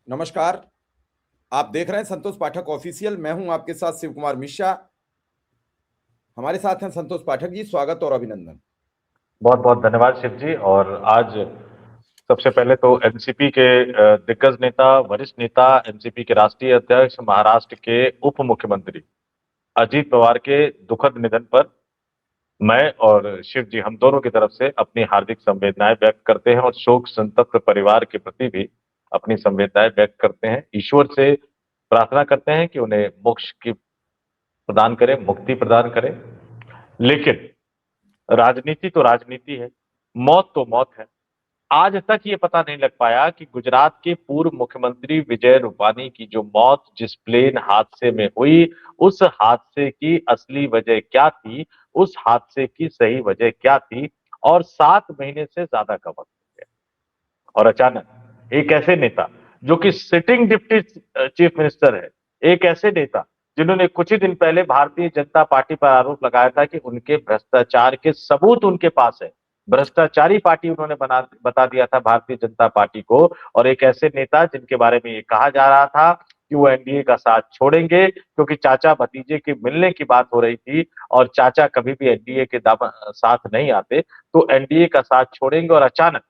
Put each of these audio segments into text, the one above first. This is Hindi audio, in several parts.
नमस्कार। आप देख रहे हैं संतोष पाठक ऑफिशियल। मैं हूं आपके साथ शिव कुमार मिश्रा। हमारे साथ हैं संतोष पाठक जी। स्वागत और अभिनंदन। बहुत बहुत धन्यवाद शिव जी। और आज सबसे पहले तो एनसीपी के दिग्गज नेता, वरिष्ठ नेता, एनसीपी के राष्ट्रीय अध्यक्ष, महाराष्ट्र के उप मुख्यमंत्री अजीत पवार के दुखद निधन पर मैं और शिव जी हम दोनों की तरफ से अपनी हार्दिक संवेदनाएं व्यक्त करते हैं और शोक संतप्त परिवार के प्रति भी अपनी संवेदनाएं व्यक्त करते हैं। ईश्वर से प्रार्थना करते हैं कि उन्हें मोक्ष की प्रदान करें, मुक्ति प्रदान करें। लेकिन राजनीति तो राजनीति है, मौत तो मौत है। आज तक ये पता नहीं लग पाया कि गुजरात के पूर्व मुख्यमंत्री विजय रूपानी की जो मौत जिस प्लेन हादसे में हुई, उस हादसे की असली वजह क्या थी, उस हादसे की सही वजह क्या थी, और 7 महीने से ज्यादा का वक्त हो गया। और अचानक एक ऐसे नेता जो कि सिटिंग डिप्टी चीफ मिनिस्टर है, एक ऐसे नेता जिन्होंने कुछ ही दिन पहले भारतीय जनता पार्टी पर आरोप लगाया था कि उनके भ्रष्टाचार के सबूत उनके पास है, भ्रष्टाचारी पार्टी उन्होंने बता दिया था भारतीय जनता पार्टी को। और एक ऐसे नेता जिनके बारे में ये कहा जा रहा था कि वो एनडीए का साथ छोड़ेंगे, क्योंकि चाचा भतीजे के मिलने की बात हो रही थी और चाचा कभी भी एनडीए के साथ नहीं आते, तो एनडीए का साथ छोड़ेंगे। और अचानक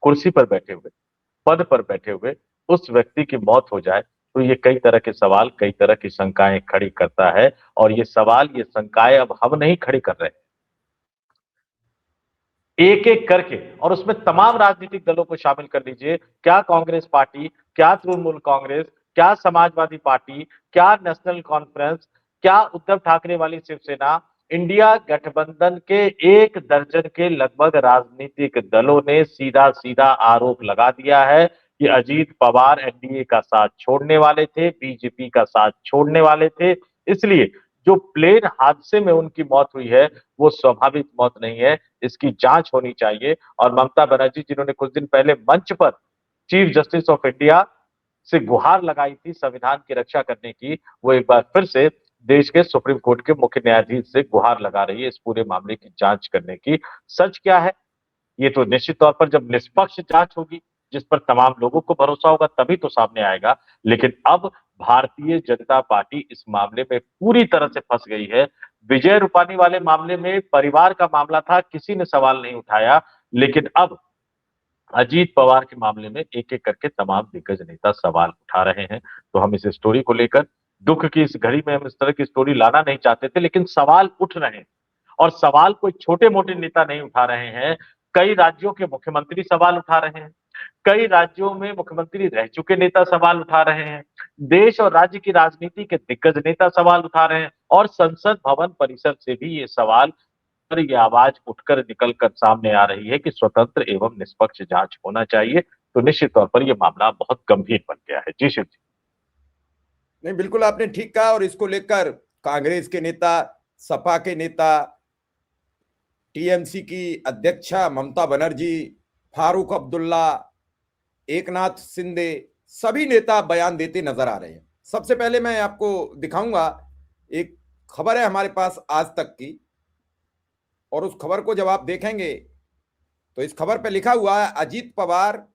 कुर्सी पर बैठे हुए, पद पर बैठे हुए उस व्यक्ति की मौत हो जाए, तो ये कई तरह के सवाल, कई तरह की शंकाएं खड़ी करता है। और ये सवाल, ये शंकाएं अब हम नहीं खड़ी कर रहे हैं, एक एक करके, और उसमें तमाम राजनीतिक दलों को शामिल कर लीजिए। क्या कांग्रेस पार्टी, क्या तृणमूल कांग्रेस, क्या समाजवादी पार्टी, क्या नेशनल कॉन्फ्रेंस, क्या उद्धव ठाकरे वाली शिवसेना, इंडिया गठबंधन के 1 दर्जन के लगभग राजनीतिक दलों ने सीधा सीधा आरोप लगा दिया है कि अजीत पवार एनडीए का साथ छोड़ने वाले थे, बीजेपी का साथ छोड़ने वाले थे। इसलिए जो प्लेन हादसे में उनकी मौत हुई है, वो स्वाभाविक मौत नहीं है, इसकी जांच होनी चाहिए। और ममता बनर्जी, जिन्होंने कुछ दिन पहले मंच पर चीफ जस्टिस ऑफ इंडिया से गुहार लगाई थी संविधान की रक्षा करने की, वो एक बार फिर से देश के सुप्रीम कोर्ट के मुख्य न्यायाधीश से गुहार लगा रही है इस पूरे मामले की जांच करने की। सच क्या है, ये तो निश्चित तौर पर जब निष्पक्ष जांच होगी, जिस पर तमाम लोगों को भरोसा होगा, तभी तो सामने आएगा। लेकिन अब भारतीय जनता पार्टी इस मामले में पूरी तरह से फंस गई है। विजय रूपानी वाले मामले में परिवार का मामला था, किसी ने सवाल नहीं उठाया। लेकिन अब अजीत पवार के मामले में एक एक करके तमाम दिग्गज नेता सवाल उठा रहे हैं। तो हम इस स्टोरी को लेकर, दुख की इस घड़ी में हम इस तरह की स्टोरी लाना नहीं चाहते थे, लेकिन सवाल उठ रहे हैं। और सवाल कोई छोटे मोटे नेता नहीं उठा रहे हैं, कई राज्यों के मुख्यमंत्री सवाल उठा रहे हैं, कई राज्यों में मुख्यमंत्री रह चुके नेता सवाल उठा रहे हैं, देश और राज्य की राजनीति के दिग्गज नेता सवाल उठा रहे हैं, और संसद भवन परिसर से भी ये सवाल पर ये आवाज उठकर निकल कर सामने आ रही है कि स्वतंत्र एवं निष्पक्ष जांच होना चाहिए। तो निश्चित तौर पर यह मामला बहुत गंभीर बन गया है। जी शिव जी। नहीं, बिल्कुल आपने ठीक कहा। और इसको लेकर कांग्रेस के नेता, सपा के नेता, टीएमसी की अध्यक्षा ममता बनर्जी, फारूक अब्दुल्ला, एकनाथ शिंदे, सभी नेता बयान देते नजर आ रहे हैं। सबसे पहले मैं आपको दिखाऊंगा, एक खबर है हमारे पास आज तक की, और उस खबर को जब आप देखेंगे तो इस खबर पे लिखा हुआ है अजीत पवार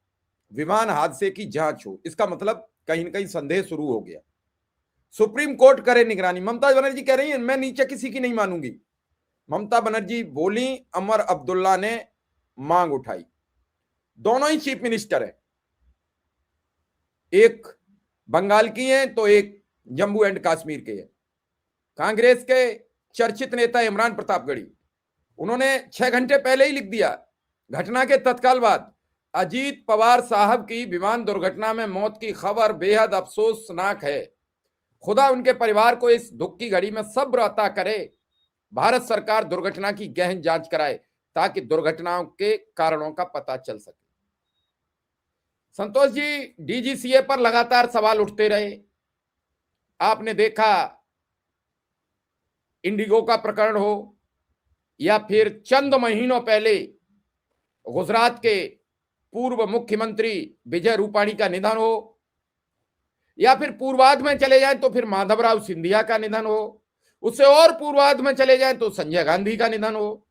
विमान हादसे की जांच हो। इसका मतलब कहीं ना कहीं संदेह शुरू हो गया। सुप्रीम कोर्ट करे निगरानी। ममता बनर्जी कह रही है मैं नीचे किसी की नहीं मानूंगी। ममता बनर्जी बोली, अमर अब्दुल्ला ने मांग उठाई। दोनों ही चीफ मिनिस्टर हैं, एक बंगाल की हैं तो एक जम्मू एंड कश्मीर के हैं। कांग्रेस के चर्चित नेता इमरान प्रतापगढ़ी, उन्होंने 6 घंटे पहले ही लिख दिया, घटना के तत्काल बाद अजीत पवार साहब की विमान दुर्घटना में मौत की खबर बेहद अफसोसनाक है। खुदा उनके परिवार को इस दुख की घड़ी में सब्र अता करे। भारत सरकार दुर्घटना की गहन जांच कराए ताकि दुर्घटनाओं के कारणों का पता चल सके। संतोष जी, डीजीसीए पर लगातार सवाल उठते रहे। आपने देखा इंडिगो का प्रकरण हो, या फिर चंद महीनों पहले गुजरात के पूर्व मुख्यमंत्री विजय रूपाणी का निधन हो, या फिर पूर्वाध में चले जाएं तो फिर माधवराव सिंधिया का निधन हो, उससे और पूर्वाध में चले जाएं तो संजय गांधी का निधन हो।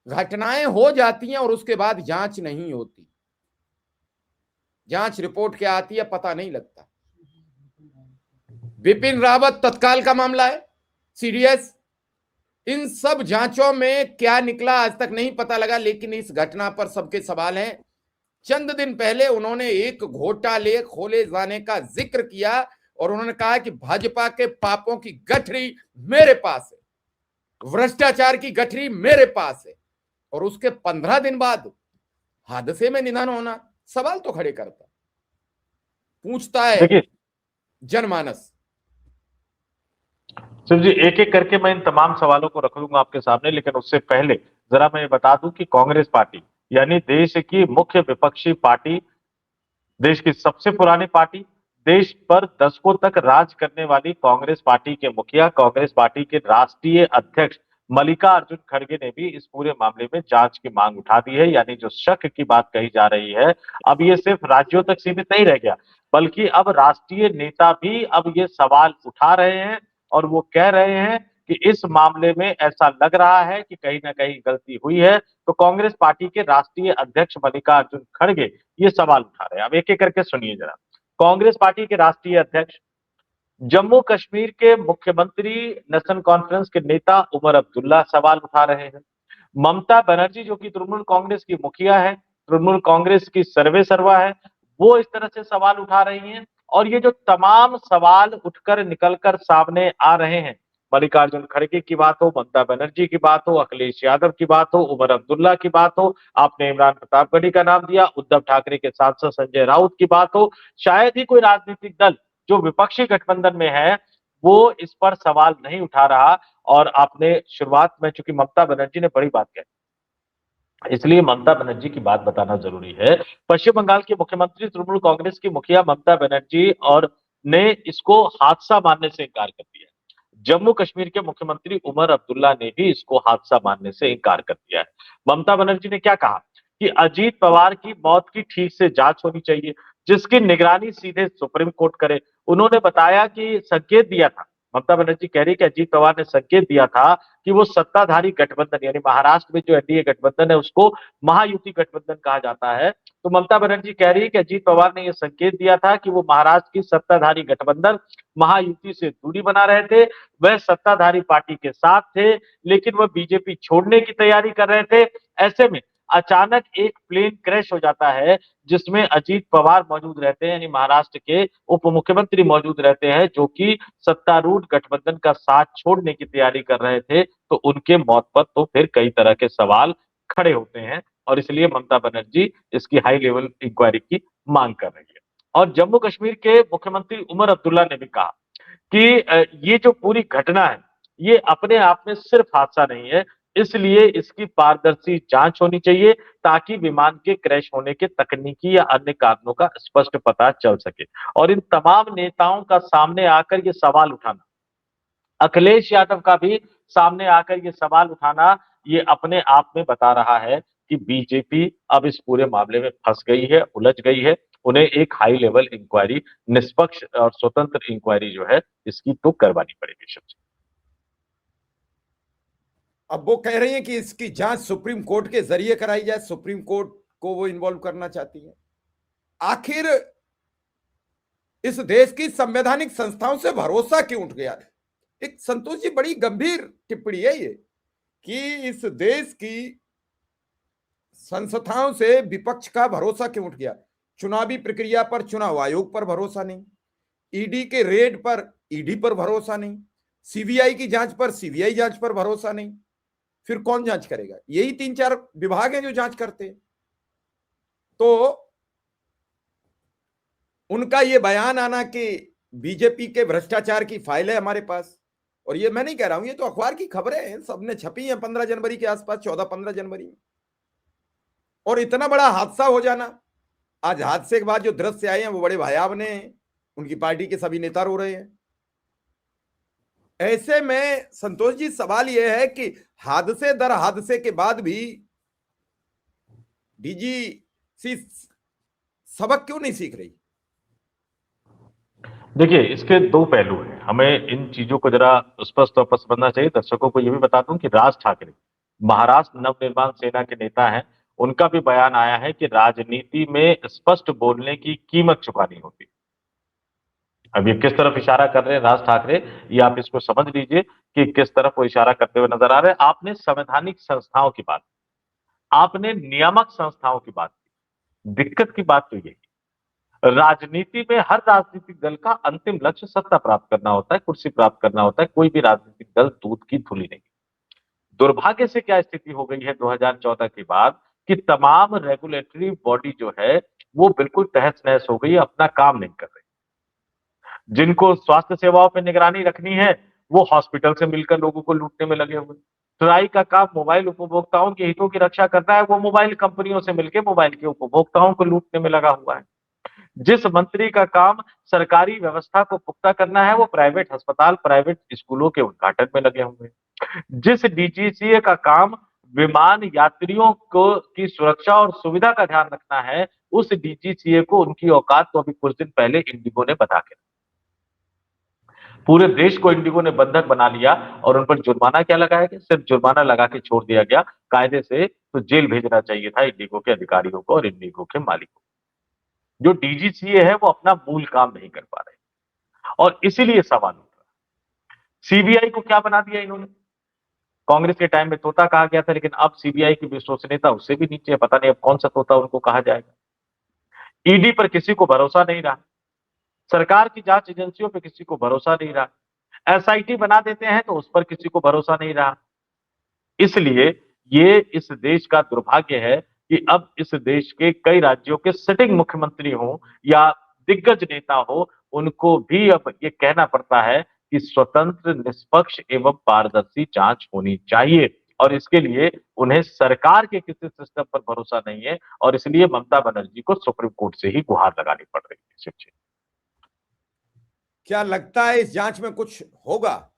घटनाएं हो जाती हैं और उसके बाद जांच नहीं होती। जांच रिपोर्ट क्या आती है पता नहीं लगता। बिपिन रावत तत्काल का मामला है, सीडीएस, इन सब जांचों में क्या निकला आज तक नहीं पता लगा, लेकिन इस घटना पर सबके सवाल हैं। चंद दिन पहले उन्होंने एक घोटाले खोले जाने का जिक्र किया और उन्होंने कहा कि भाजपा के पापों की गठरी मेरे पास है, भ्रष्टाचार की गठरी मेरे पास है, और उसके 15 दिन बाद हादसे में निधन होना सवाल तो खड़े करता, पूछता है देखिए जनमानस। शिव जी, एक एक करके मैं इन तमाम सवालों को रख लूंगा आपके सामने, लेकिन उससे पहले जरा मैं ये बता दूं कि कांग्रेस पार्टी यानी देश की मुख्य विपक्षी पार्टी, देश की सबसे पुरानी पार्टी, देश पर दशकों तक राज करने वाली कांग्रेस पार्टी के मुखिया, कांग्रेस पार्टी के राष्ट्रीय अध्यक्ष मल्लिकार्जुन खड़गे ने भी इस पूरे मामले में जांच की मांग उठा दी है। यानी जो शक की बात कही जा रही है, अब ये सिर्फ राज्यों तक सीमित नहीं रह गया, बल्कि अब राष्ट्रीय नेता भी अब ये सवाल उठा रहे हैं और वो कह रहे हैं कि इस मामले में ऐसा लग रहा है कि कहीं ना कहीं गलती हुई है। तो कांग्रेस पार्टी के राष्ट्रीय अध्यक्ष मल्लिकार्जुन खड़गे ये सवाल उठा रहे हैं। अब एक एक करके सुनिए जरा। कांग्रेस पार्टी के राष्ट्रीय अध्यक्ष, जम्मू कश्मीर के मुख्यमंत्री, नेशनल कॉन्फ्रेंस के नेता उमर अब्दुल्ला सवाल उठा रहे हैं। ममता बनर्जी जो कि तृणमूल कांग्रेस की मुखिया है, तृणमूल कांग्रेस की सर्वे सर्वा है, वो इस तरह से सवाल उठा रही हैं। और ये जो तमाम सवाल उठकर निकलकर सामने आ रहे हैं, मल्लिकार्जुन खड़गे की बात हो, ममता बनर्जी की बात हो, अखिलेश यादव की बात हो, उमर अब्दुल्ला की बात हो, आपने इमरान प्रतापगढ़ी का नाम दिया, उद्धव ठाकरे के सांसद संजय राउत की बात हो, शायद ही कोई राजनीतिक दल जो विपक्षी गठबंधन में है वो इस पर सवाल नहीं उठा रहा। और आपने शुरुआत में, चूंकि ममता बनर्जी ने बड़ी बात कही, इसलिए ममता बनर्जी की बात बताना जरूरी है। पश्चिम बंगाल के मुख्यमंत्री, तृणमूल कांग्रेस की मुखिया ममता बनर्जी और ने इसको हादसा मानने से इनकार कर दिया है। जम्मू कश्मीर के मुख्यमंत्री उमर अब्दुल्ला ने भी इसको हादसा मानने से इनकार कर दिया है। ममता बनर्जी ने क्या कहा कि अजीत पवार की मौत की ठीक से जांच होनी चाहिए, जिसकी निगरानी सीधे सुप्रीम कोर्ट करे। उन्होंने बताया कि संकेत दिया था, ममता बनर्जी कह रही कि अजीत पवार ने संकेत दिया था कि वो सत्ताधारी गठबंधन यानी महाराष्ट्र में जो एनडीए गठबंधन है उसको महायुति गठबंधन कहा जाता है। तो ममता बनर्जी कह रही है कि अजीत पवार ने यह संकेत दिया था कि वो महाराष्ट्र की सत्ताधारी गठबंधन महायुति से दूरी बना रहे थे, वह सत्ताधारी पार्टी के साथ थे, लेकिन वह बीजेपी छोड़ने की तैयारी कर रहे थे। ऐसे में अचानक एक प्लेन क्रैश हो जाता है जिसमें अजीत पवार मौजूद रहते हैं, यानी महाराष्ट्र के उप मुख्यमंत्री मौजूद रहते हैं, जो कि सत्तारूढ़ गठबंधन का साथ छोड़ने की तैयारी कर रहे थे। तो उनके मौत पर तो फिर कई तरह के सवाल खड़े होते हैं और इसलिए ममता बनर्जी इसकी हाई लेवल इंक्वायरी की मांग कर रही है। और जम्मू कश्मीर के मुख्यमंत्री उमर अब्दुल्ला ने भी कहा कि ये जो पूरी घटना है ये अपने आप में सिर्फ हादसा नहीं है, इसलिए इसकी पारदर्शी जांच होनी चाहिए ताकि विमान के क्रैश होने के तकनीकी या अन्य कारणों का स्पष्ट पता चल सके। और इन तमाम नेताओं का सामने आकर ये सवाल उठाना, अखिलेश यादव का भी सामने आकर ये सवाल उठाना, ये अपने आप में बता रहा है कि बीजेपी अब इस पूरे मामले में फंस गई है, उलझ गई है। उन्हें एक हाई लेवल इंक्वायरी, निष्पक्ष और स्वतंत्र इंक्वायरी जो है इसकी तो करवानी पड़ेगी। शिव जी, अब वो कह रही हैं कि इसकी जांच सुप्रीम कोर्ट के जरिए कराई जाए, सुप्रीम कोर्ट को वो इन्वॉल्व करना चाहती है। आखिर इस देश की संवैधानिक संस्थाओं से भरोसा क्यों उठ गया? एक संतोष जी बड़ी गंभीर टिप्पणी है ये कि इस देश की संस्थाओं से विपक्ष का भरोसा क्यों उठ गया। चुनावी प्रक्रिया पर चुनाव आयोग पर भरोसा नहीं, ईडी के रेड पर ईडी पर भरोसा नहीं, सीबीआई की जांच पर सीबीआई जांच पर भरोसा नहीं, फिर कौन जांच करेगा? यही 3-4 विभाग हैं जो जांच करते हैं। तो उनका ये बयान आना कि बीजेपी के भ्रष्टाचार की फाइल है हमारे पास, और ये मैं नहीं कह रहा हूं, ये तो अखबार की खबरें हैं, सबने छपी हैं 15 जनवरी के आसपास, 14-15 जनवरी में। और इतना बड़ा हादसा हो जाना, आज हादसे के बाद जो दृश्य आए हैं वो बड़े भयावने हैं, उनकी पार्टी के सभी नेता रो रहे हैं। ऐसे में संतोष जी सवाल यह है कि हादसे दर हादसे के बाद भी डीजीसी सबक क्यों नहीं सीख रही? देखिए इसके दो पहलू हैं, हमें इन चीजों को जरा स्पष्ट तौर पर समझना चाहिए। दर्शकों को यह भी बता दूं कि राज ठाकरे महाराष्ट्र नवनिर्माण सेना के नेता हैं उनका भी बयान आया है कि राजनीति में स्पष्ट बोलने की कीमत चुकानी होती है। अब ये किस तरफ इशारा कर रहे हैं राज ठाकरे, ये आप इसको समझ लीजिए कि किस तरफ वो इशारा करते हुए नजर आ रहे हैं। आपने संवैधानिक संस्थाओं की बात, आपने नियामक संस्थाओं की बात की। दिक्कत की बात तो यही, राजनीति में हर राजनीतिक दल का अंतिम लक्ष्य सत्ता प्राप्त करना होता है, कुर्सी प्राप्त करना होता है। कोई भी राजनीतिक दल दूध की धुली नहीं। दुर्भाग्य से क्या स्थिति हो गई है 2014 के बाद कि तमाम रेगुलेटरी बॉडी जो है वो बिल्कुल तहस नहस हो गई, अपना काम नहीं कर रही। जिनको स्वास्थ्य सेवाओं पर निगरानी रखनी है वो हॉस्पिटल से मिलकर लोगों को लूटने में लगे हुए। ट्राई का काम मोबाइल उपभोक्ताओं के हितों की रक्षा करना है, वो मोबाइल कंपनियों से मिलकर मोबाइल के उपभोक्ताओं को लूटने में लगा हुआ है। जिस मंत्री का काम सरकारी व्यवस्था को पुख्ता करना है वो प्राइवेट अस्पताल, प्राइवेट स्कूलों के उद्घाटन में लगे हुए हैं। जिस डीजीसीए का काम विमान यात्रियों को की सुरक्षा और सुविधा का ध्यान रखना है, उस डीजीसीए को उनकी औकात तो अभी कुछ दिन पहले इंडिगो ने बता के, पूरे देश को इंडिगो ने बंधक बना लिया और उन पर जुर्माना क्या लगाया गया? सिर्फ जुर्माना लगा के छोड़ दिया गया। कायदे से तो जेल भेजना चाहिए था इंडिगो के अधिकारियों को और इंडिगो के मालिकों को। जो डीजीसीए है वो अपना मूल काम नहीं कर पा रहे और इसीलिए सवाल उठ रहा है। सीबीआई को क्या बना दिया इन्होंने? कांग्रेस के टाइम में तोता कहा गया था, लेकिन अब सीबीआई की विश्वसनीयता उससे भी नीचे है। पता नहीं अब कौन सा तोता उनको कहा जाएगा। ईडी पर किसी को भरोसा नहीं रहा, सरकार की जांच एजेंसियों पर किसी को भरोसा नहीं रहा, एसआईटी बना देते हैं तो उस पर किसी को भरोसा नहीं रहा। इसलिए ये इस देश का दुर्भाग्य है कि अब इस देश के कई राज्यों के सिटिंग मुख्यमंत्री हो या दिग्गज नेता हो, उनको भी अब ये कहना पड़ता है कि स्वतंत्र, निष्पक्ष एवं पारदर्शी जांच होनी चाहिए और इसके लिए उन्हें सरकार के किसी सिस्टम पर भरोसा नहीं है और इसलिए ममता बनर्जी को सुप्रीम कोर्ट से ही गुहार लगानी पड़ रही है। शिव जी, क्या लगता है इस जांच में कुछ होगा?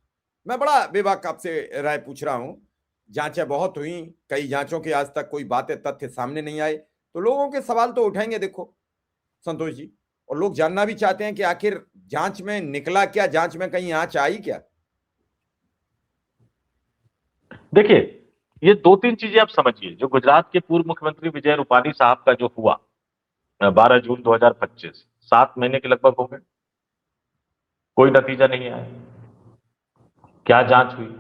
मैं बड़ा बेबाक आपसे राय पूछ रहा हूं। जांचें बहुत हुई, कई जांचों के आज तक कोई बातें, तथ्य सामने नहीं आए, तो लोगों के सवाल तो उठाएंगे देखो संतोष जी, और लोग जानना भी चाहते हैं कि आखिर जांच में निकला क्या, जांच में कहीं आंच आई क्या? देखिए, ये दो तीन चीजें आप समझिए। जो गुजरात के पूर्व मुख्यमंत्री विजय रूपानी साहब का जो हुआ 12 जून 2025, 7 महीने के लगभग हो गए, कोई नतीजा नहीं आया। क्या जांच हुई,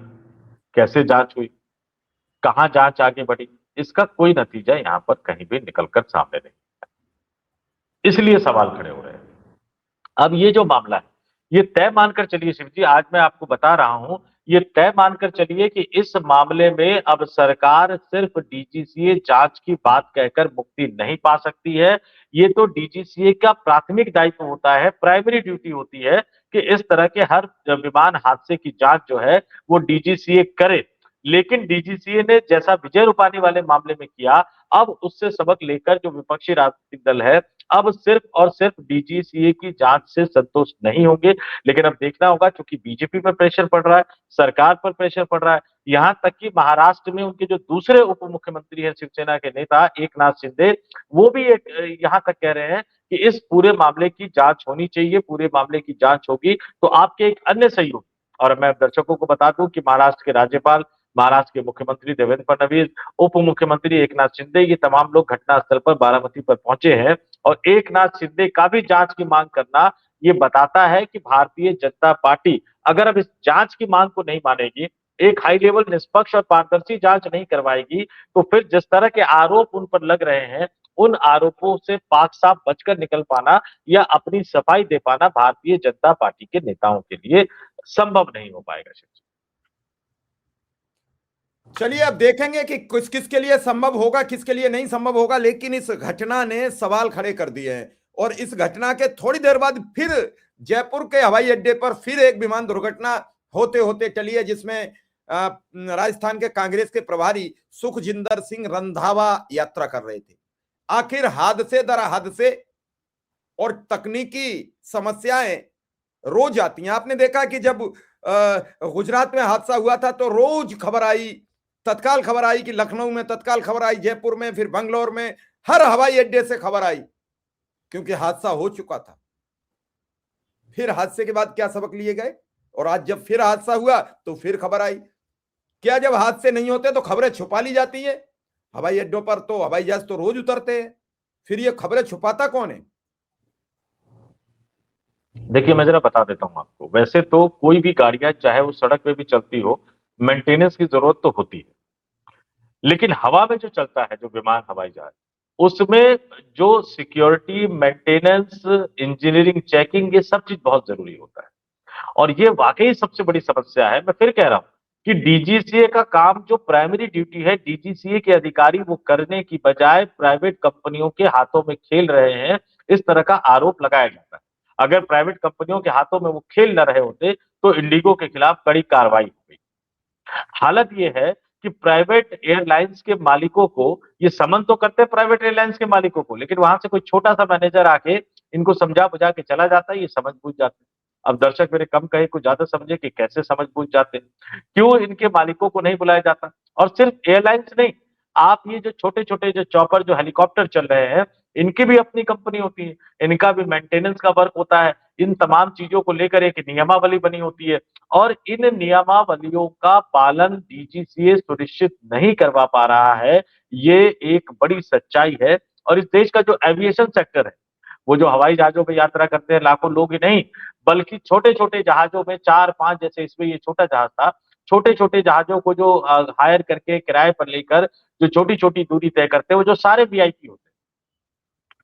कैसे जांच हुई, कहां जांच आगे बढ़ी, इसका कोई नतीजा यहां पर कहीं भी निकलकर सामने नहीं, इसलिए सवाल खड़े हो रहे हैं। अब ये जो मामला है, ये तय मानकर चलिए शिव जी, आज मैं आपको बता रहा हूं, ये तय मानकर चलिए कि इस मामले में अब सरकार सिर्फ डीजीसीए जांच की बात कहकर मुक्ति नहीं पा सकती है। ये तो डीजीसीए का प्राथमिक दायित्व होता है, प्राइमरी ड्यूटी होती है कि इस तरह के हर विमान हादसे की जांच जो है वो डीजीसीए करे। लेकिन डीजीसीए ने जैसा विजय रूपानी वाले मामले में किया, अब उससे सबक लेकर जो विपक्षी राजनीतिक दल है अब सिर्फ और सिर्फ डीजीसीए की जांच से संतुष्ट नहीं होंगे। लेकिन अब देखना होगा, क्योंकि बीजेपी पर प्रेशर पड़ रहा है, सरकार पर प्रेशर पड़ रहा है, यहां तक कि महाराष्ट्र में उनके जो दूसरे उप मुख्यमंत्री हैं शिवसेना के नेता एकनाथ शिंदे, वो भी एक यहां तक कह रहे हैं कि इस पूरे मामले की जांच होनी चाहिए, पूरे मामले की जांच होगी तो आपके एक अन्य सहयोगी, और मैं दर्शकों को बता दूं कि महाराष्ट्र के राज्यपाल, महाराष्ट्र के मुख्यमंत्री देवेंद्र फडणवीस, उप मुख्यमंत्री एकनाथ शिंदे, ये तमाम लोग घटनास्थल पर बारामती पर पहुंचे हैं और एकनाथ शिंदे का भी जांच की मांग करना ये बताता है कि भारतीय जनता पार्टी अगर अब इस जांच की मांग को नहीं मानेगी, एक हाई लेवल निष्पक्ष और पारदर्शी जांच नहीं करवाएगी, तो फिर जिस तरह के आरोप उन पर लग रहे हैं, उन आरोपों से पाक साफ बचकर निकल पाना या अपनी सफाई दे पाना भारतीय जनता पार्टी के नेताओं के लिए संभव नहीं हो पाएगा। चलिए अब देखेंगे कि किस किस के लिए संभव होगा, किसके लिए नहीं संभव होगा, लेकिन इस घटना ने सवाल खड़े कर दिए हैं और इस घटना के थोड़ी देर बाद फिर जयपुर के हवाई अड्डे पर फिर एक विमान दुर्घटना होते होते टली है, जिसमें राजस्थान के कांग्रेस के प्रभारी सुखजिंदर सिंह रंधावा यात्रा कर रहे थे। आखिर हादसे दर हादसे और तकनीकी समस्याएं रोज आती हैं। आपने देखा कि जब गुजरात में हादसा हुआ था तो रोज खबर आई, तत्काल खबर आई कि लखनऊ में, तत्काल खबर आई जयपुर में, फिर बंगलौर में, हर हवाई अड्डे से खबर आई, क्योंकि हादसा हो चुका था। फिर हादसे के बाद क्या सबक लिए गए, और आज जब फिर हादसा हुआ तो फिर खबर आई। क्या जब हादसे नहीं होते तो खबरें छुपा ली जाती है? हवाई अड्डों पर तो हवाई जहाज तो रोज उतरते हैं, फिर ये खबरें छुपाता कौन है? देखिए, मैं जरा बता देता हूं आपको। वैसे तो कोई भी गाड़ियां चाहे वो सड़क पे भी चलती हो, मेंटेनेंस की जरूरत तो होती है। लेकिन हवा में जो चलता है, जो विमान हवाई जहाज, उसमें जो सिक्योरिटी, मेंटेनेंस, इंजीनियरिंग, चेकिंग, ये सब चीज बहुत जरूरी होता है। और ये वाकई सबसे बड़ी समस्या है। मैं फिर कह रहा हूं कि डीजीसीए का काम, जो प्राइमरी ड्यूटी है डीजीसीए के अधिकारी वो करने की बजाय प्राइवेट कंपनियों के हाथों में खेल रहे हैं, इस तरह का आरोप लगाया जाता है। अगर प्राइवेट कंपनियों के हाथों में वो खेल न रहे होते तो इंडिगो के खिलाफ कड़ी कार्रवाई हो गई। हालत ये है कि प्राइवेट एयरलाइंस के मालिकों को ये समन तो करते हैं, प्राइवेट एयरलाइंस के मालिकों को, लेकिन वहां से कोई छोटा सा मैनेजर आके इनको समझा बुझा के चला जाता है, ये समझ बूझ जाते हैं। अब दर्शक मेरे कम कहे कुछ ज्यादा समझे कि कैसे समझ बूझ जाते हैं, क्यों इनके मालिकों को नहीं बुलाया जाता। और सिर्फ एयरलाइंस नहीं, आप ये जो छोटे छोटे जो चॉपर, जो हेलीकॉप्टर चल रहे हैं, इनकी भी अपनी कंपनी होती है, इनका भी मेंटेनेंस का वर्क होता है। इन तमाम चीजों को लेकर एक नियमावली बनी होती है, और इन नियमावलियों का पालन डीजीसीए सुनिश्चित नहीं करवा पा रहा है। ये एक बड़ी सच्चाई है। और इस देश का जो एविएशन सेक्टर है, वो जो हवाई जहाजों में यात्रा करते हैं लाखों लोग ही नहीं, बल्कि छोटे छोटे जहाजों में 4-5, जैसे इसमें ये छोटा जहाज था, छोटे छोटे जहाजों को जो हायर करके किराए पर लेकर जो छोटी छोटी दूरी तय करते हैं, वो जो सारे वीआईपी होते हैं।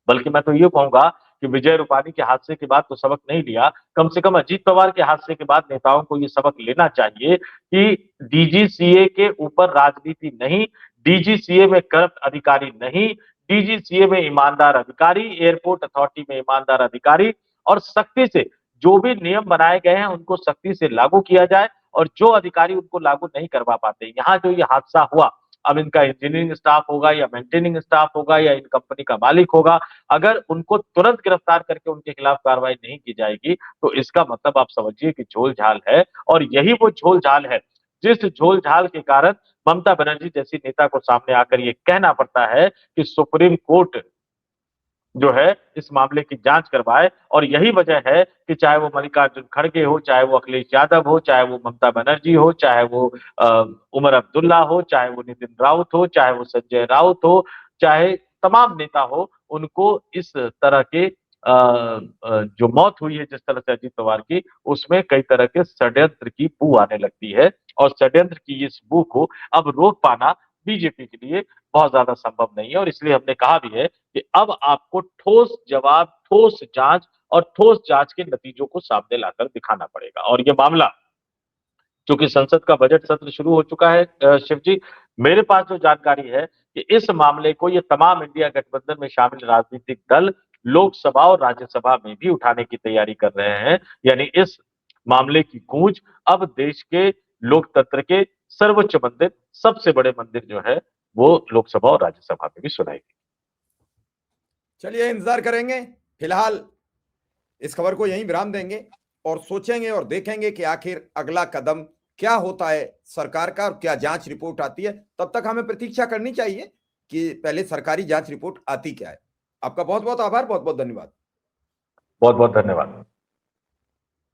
बल्कि मैं तो ये कहूंगा कि विजय रूपाणी के हादसे के बाद तो सबक नहीं लिया, कम से कम अजीत पवार के हादसे के बाद नेताओं को ये सबक लेना चाहिए कि डीजीसीए के ऊपर राजनीति नहीं, डीजीसीए में करप्ट अधिकारी नहीं, डीजीसीए में ईमानदार अधिकारी, एयरपोर्ट अथॉरिटी में ईमानदार अधिकारी, और सख्ती से जो भी नियम बनाए गए हैं उनको सख्ती से लागू किया जाए। और जो अधिकारी उनको लागू नहीं करवा पाते, यहाँ जो ये हादसा हुआ, अब इनका इंजीनियरिंग स्टाफ होगा या मेंटेनिंग स्टाफ होगा या इन कंपनी का मालिक होगा, अगर उनको तुरंत गिरफ्तार करके उनके खिलाफ कार्रवाई नहीं की जाएगी, तो इसका मतलब आप समझिए कि झोल झाल है। और यही वो झोल झाल है जिस झोल झाल के कारण ममता बनर्जी जैसी नेता को सामने आकर ये कहना पड़ता है कि सुप्रीम कोर्ट जो है इस मामले की जांच करवाए। और यही वजह है कि चाहे वो मल्लिकार्जुन खड़गे हो, चाहे वो अखिलेश यादव हो, चाहे वो ममता बनर्जी हो, चाहे वो उमर अब्दुल्ला हो, चाहे वो नितिन राउत हो, चाहे वो संजय राउत हो, चाहे तमाम नेता हो, उनको इस तरह के जो मौत हुई है जिस तरह से अजीत पवार की, उसमें कई तरह के षड्यंत्र की बू आने लगती है। और षड्यंत्र की इस बू को अब रोक पाना बीजेपी के लिए बहुत ज्यादा संभव नहीं है। और इसलिए हमने कहा भी है कि अब आपको ठोस जवाब, ठोस जांच और ठोस जांच के नतीजों को सामने लाकर दिखाना पड़ेगा। और ये मामला, चूंकि संसद का बजट सत्र शुरू हो चुका है शिव जी, मेरे पास जो जानकारी है कि इस मामले को ये तमाम इंडिया गठबंधन में शामिल राजनीतिक दल लोकसभा और राज्यसभा में भी उठाने की तैयारी कर रहे हैं। यानी इस मामले की गूंज अब देश के लोकतंत्र के सर्वोच्च मंदिर, सबसे बड़े मंदिर जो है, वो लोकसभा और राज्यसभा में भी सुनाई दी। चलिए इंतजार करेंगे। फिलहाल इस खबर को यहीं विराम देंगे और सोचेंगे और देखेंगे कि आखिर अगला कदम क्या होता है सरकार का और क्या जांच रिपोर्ट आती है। तब तक हमें प्रतीक्षा करनी चाहिए कि पहले सरकारी जांच रिपोर्ट आती क्या है। आपका बहुत बहुत आभार, बहुत बहुत धन्यवाद। बहुत बहुत धन्यवाद।